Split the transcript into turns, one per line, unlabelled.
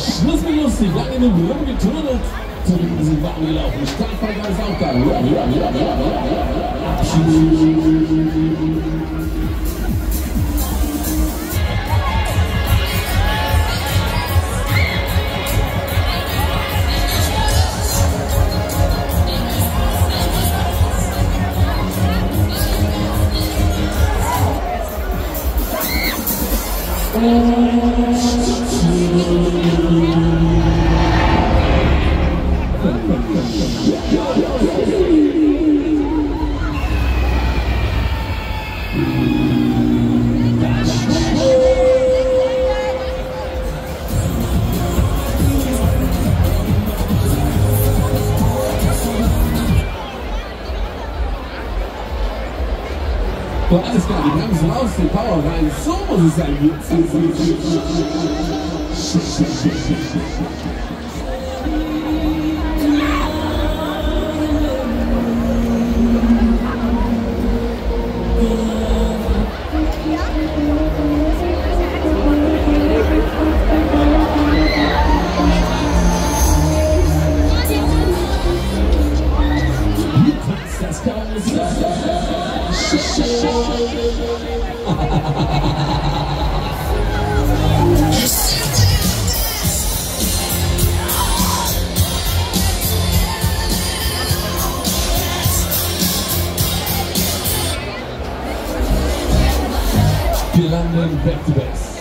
Schluss mit lustig, lange genug rumgeturnt. Zurück sind warm gelaufen, Startvergabe ist auch da. So, alles klar, die Bremsen raus, den Power rein, so muss es sein. Das kann nicht sein. Wir landen back to base.